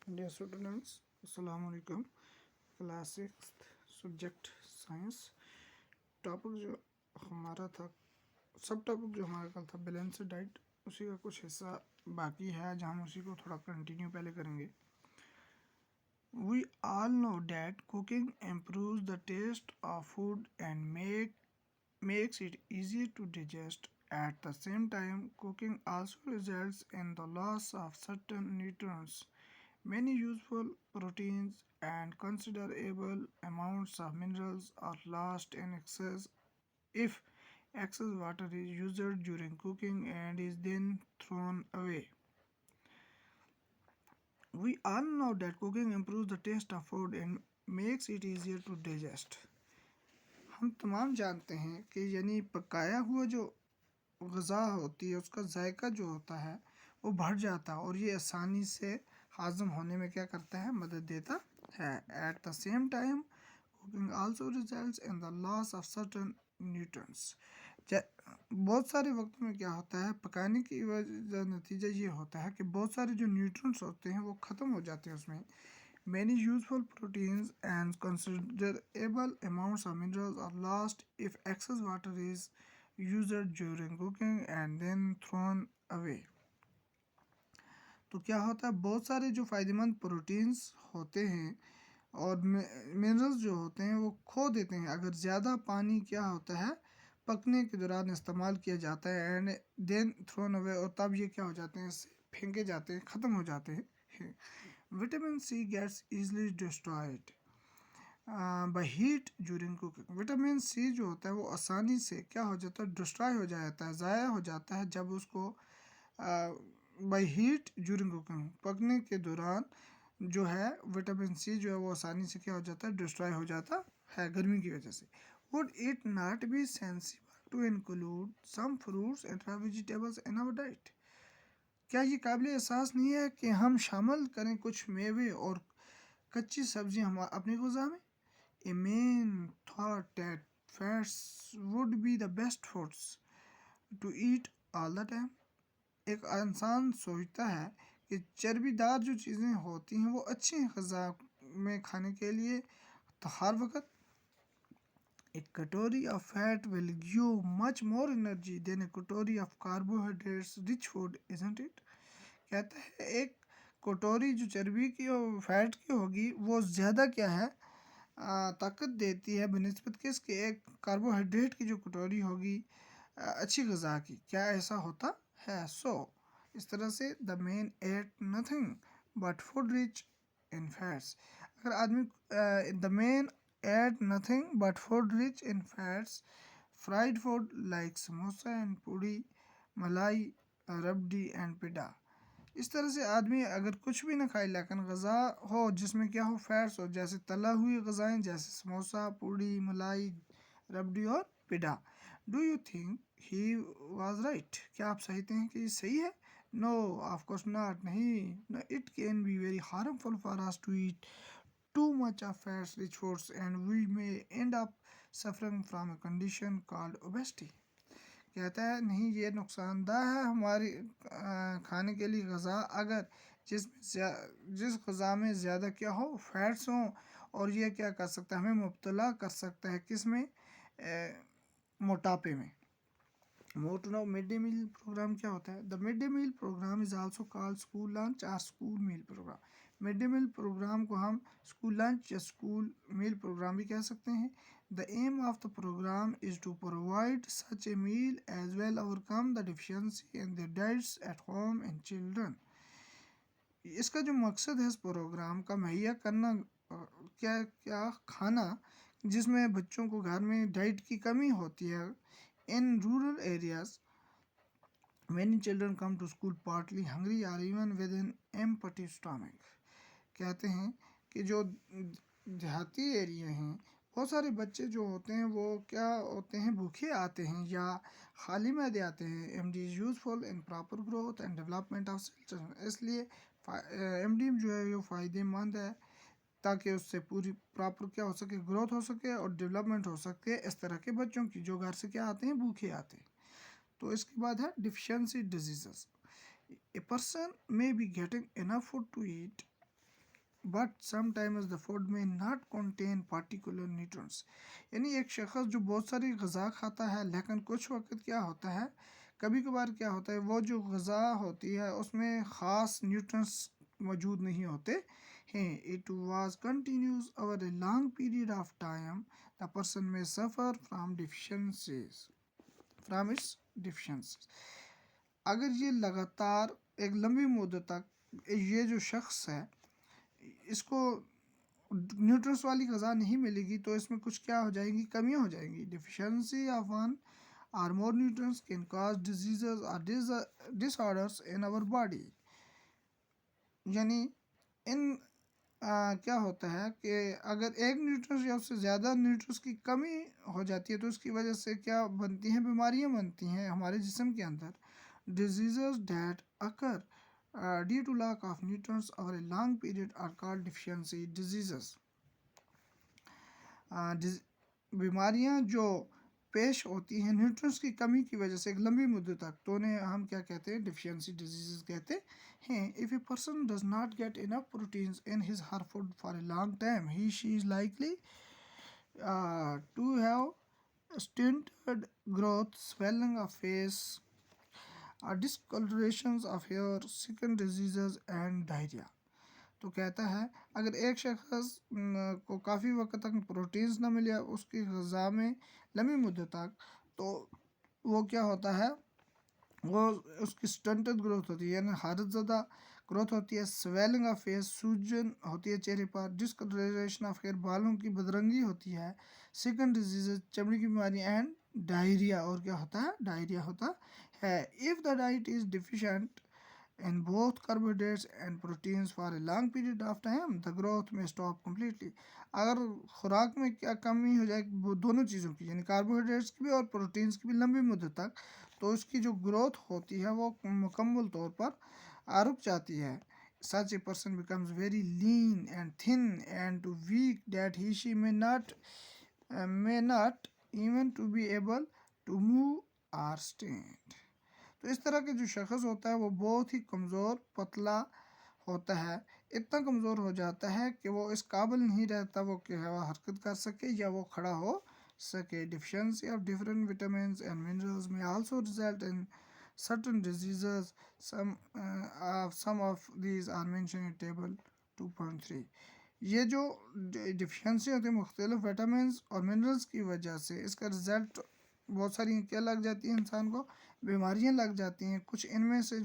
Dear students, अस्सलाम वालेकुम। Class 6 subject science topic जो हमारा था सब टॉपिक जो हमारा कल था बैलेंस्ड डाइट, उसी का कुछ हिस्सा बाकी है जहाँ हम उसी को थोड़ा कंटिन्यू पहले करेंगे। We all know that cooking improves the taste of food and makes it easier to digest. At the same time, cooking also results in the loss of certain nutrients. Many useful proteins and considerable amounts of minerals are lost in excess if excess water is used during cooking and is then thrown away. We all know that cooking improves the taste of food and makes it easier to digest. हम तमाम जानते हैं कि यानी पकाया हुआ जो Gaza होती है उसका जायका जो होता है वो बढ़ जाता है और ये आसानी से हाज़म होने में क्या करता है, मदद देता है। At the same time cooking also results in the loss of certain nutrients. बहुत सारे वक्त में क्या होता है, पकाने की वजह नतीजा ये होता है कि बहुत सारे जो न्यूट्रिएंट्स होते हैं वो ख़त्म हो जाते हैं उसमें। Many useful proteins and considerable amounts of minerals are lost if excess water is used during cooking and then thrown away. तो क्या होता है, बहुत सारे जो फ़ायदेमंद प्रोटीन्स होते हैं और मिनरल्स जो होते हैं वो खो देते हैं अगर ज़्यादा पानी क्या होता है पकने के दौरान इस्तेमाल किया जाता है एंड देन थ्रोन अवे, और तब ये क्या हो जाते हैं, फेंके जाते हैं, ख़त्म हो जाते हैं। Vitamin C gets easily destroyed by heat during cooking. Vitamin C जो होता है वो आसानी से क्या हो जाता है, डिस्ट्रॉय हो जाता है, ज़ाया हो जाता है जब उसको बाय हीट ड्यूरिंग कुकिंग, पकने के दौरान जो है विटामिन सी जो है वो आसानी से क्या हो जाता है, डिस्ट्रॉय हो जाता है गर्मी की वजह से। Would it not be sensible to include some fruits and vegetables in our diet? क्या ये काबिल एहसास नहीं है कि हम शामिल करें कुछ मेवे और कच्ची सब्जी हम अपनी ग़िज़ा में? A man thought that fats would be the best foods to eat all the time. एक इंसान सोचता है कि चर्बीदार जो चीज़ें होती हैं वो अच्छी हैं ग़िज़ा में खाने के लिए, तो हर वक्त A calorie of fat will give much more energy than a calorie of carbohydrates rich food, isn't it? कहता है एक कटोरी जो चर्बी की और फैट की होगी वो ज़्यादा क्या है, ताकत देती है बनिस्बत किसके, एक कार्बोहाइड्रेट की जो कटोरी होगी अच्छी ग़िज़ा की। क्या ऐसा होता है? इस तरह से the man ate nothing but food rich in fats. अगर आदमी the man ate nothing but food rich in fats, fried food like samosa and puri, malai, rabri and पिडा। इस तरह से आदमी अगर कुछ भी ना खाए लेकिन ग़िज़ा हो जिसमें क्या हो, फैट्स हो, जैसे तला हुई ग़िज़ाएँ जैसे समोसा, पूड़ी, मलाई, रबड़ी और पिडा। Do you think he was right? क्या आप समझते हैं कि ये सही है? नो ऑफ कोर्स नॉट, नहीं। No, it can be very harmful for us to eat too much of fats rich foods and we may end up suffering from a condition called obesity. कहता है नहीं, ये नुकसानदाह है हमारी खाने के लिए ग़िज़ा अगर जिस ग़िज़ा में ज़्यादा क्या हो, फैट्स हों, और ये क्या कर सकता है, हमें मुब्तला कर सकता है किस में, मोटापे में। More to know mid day meal programme क्या होता है? The mid day meal programme is also called school lunch or school meal programme. Mid day meal programme को हम स्कूल लंच या स्कूल मील प्रोग्राम भी कह सकते हैं। The aim of the programme is to provide such a meal as well overcome the deficiency in the diets at home and children. इसका जो मकसद है इस प्रोग्राम का मुहैया करना क्या क्या खाना जिसमें बच्चों को घर में डाइट की कमी होती है। In rural areas many children come to school partly hungry or even with an empty stomach. कहते हैं कि जो देहाती एरिया हैं बहुत सारे बच्चे जो होते हैं वो क्या होते हैं, भूखे आते हैं या खाली मैदे आते हैं। MD is useful in proper growth and development of children, इसलिए एमडी जो है ये फ़ायदेमंद है ताकि उससे पूरी प्रॉपर क्या हो सके, ग्रोथ हो सके और डेवलपमेंट हो सके इस तरह के बच्चों की जो घर से क्या आते हैं, भूखे आते हैं। तो इसके बाद है deficiency diseases. A person may be getting enough food to eat but sometimes the food may not contain particular nutrients. यानी एक शख्स जो बहुत सारी गज़ा खाता है, लेकिन कुछ वक्त क्या होता है, कभी कभार क्या होता है, वो जो गज़ा होती है उसमें ख़ास न्यूट्रिएंट्स मौजूद नहीं होते हैं। It was continuous over a long period of time, the person में सफ़र फ्राम इट्स डिफिशेंसीज। अगर ये लगातार एक लंबी मुद्दत तक ये जो शख्स है, इसको न्यूट्रंस वाली गज़ा नहीं मिलेगी, तो इसमें कुछ क्या हो जाएंगी, कमियां हो जाएंगी। Deficiency of one or more nutrients can cause diseases और डिसऑर्डर्स इन आवर बॉडी। यानी इन क्या होता है कि अगर एक न्यूट्रंस या उससे ज़्यादा न्यूट्रंस की कमी हो जाती है, तो उसकी वजह से क्या बनती हैं, बीमारियां बनती हैं हमारे जिस्म के अंदर। Diseases that occur due to lack of nutrients over a long period are called deficiency diseases। बीमारियां जो पेश होती हैं न्यूट्रिएंट्स की कमी की वजह से एक लंबी मुद्दत तक, तो उन्हें हम क्या कहते हैं, डिफिशियंसी डिजीजेस कहते हैं। If a person does not get enough proteins in his her food for a long time, he she is likely to have stunted growth, swelling of face, discolorations of hair, skin diseases and diarrhea। तो कहता है अगर एक शख्स को काफ़ी वक्त तक प्रोटीन्स ना मिले उसकी ग़िज़ा में लंबी मुद्दत तक, तो वो क्या होता है, वो उसकी स्टंटेड ग्रोथ होती है, यानी हारत ज़्यादा ग्रोथ होती है। स्वेलिंग ऑफ फेस, सूजन होती है चेहरे पर। डिस्कलरेशन ऑफ हेयर, बालों की बदरंगी होती है। स्किन डिजीज, चमड़ी की बीमारी। एंड डायरिया, और क्या होता है, डायरिया होता है। If the diet is डिफिशेंट in both carbohydrates and proteins for a long period of time, the growth may stop completely। अगर खुराक में क्या कमी हो जाए, वो दोनों चीज़ों की, यानी कार्बोहाइड्रेट्स की भी और प्रोटीन्स की भी लंबी मुद्दत तक, तो उसकी जो ग्रोथ होती है वो मुकम्मल तौर पर रुक जाती है। Such a person becomes very lean and thin and too weak that he she may not even to be able to move or stand। तो इस तरह के जो शख्स होता है वो बहुत ही कमज़ोर पतला होता है, इतना कमज़ोर हो जाता है कि वो इस काबिल नहीं रहता वो कि वो हरकत कर सके या वो खड़ा हो सके। Deficiency of different vitamin and minerals may also result in certain diseases। Some of these are mentioned in table 2.3। ये जो डिफिशेंसी होती है मुख्तलिफ विटामिन और मिनरल्स की वजह से, इसका रिज़ल्ट बहुत सारी क्या लग जाती है, इंसान को बीमारियां लग जाती हैं। कुछ इनमें से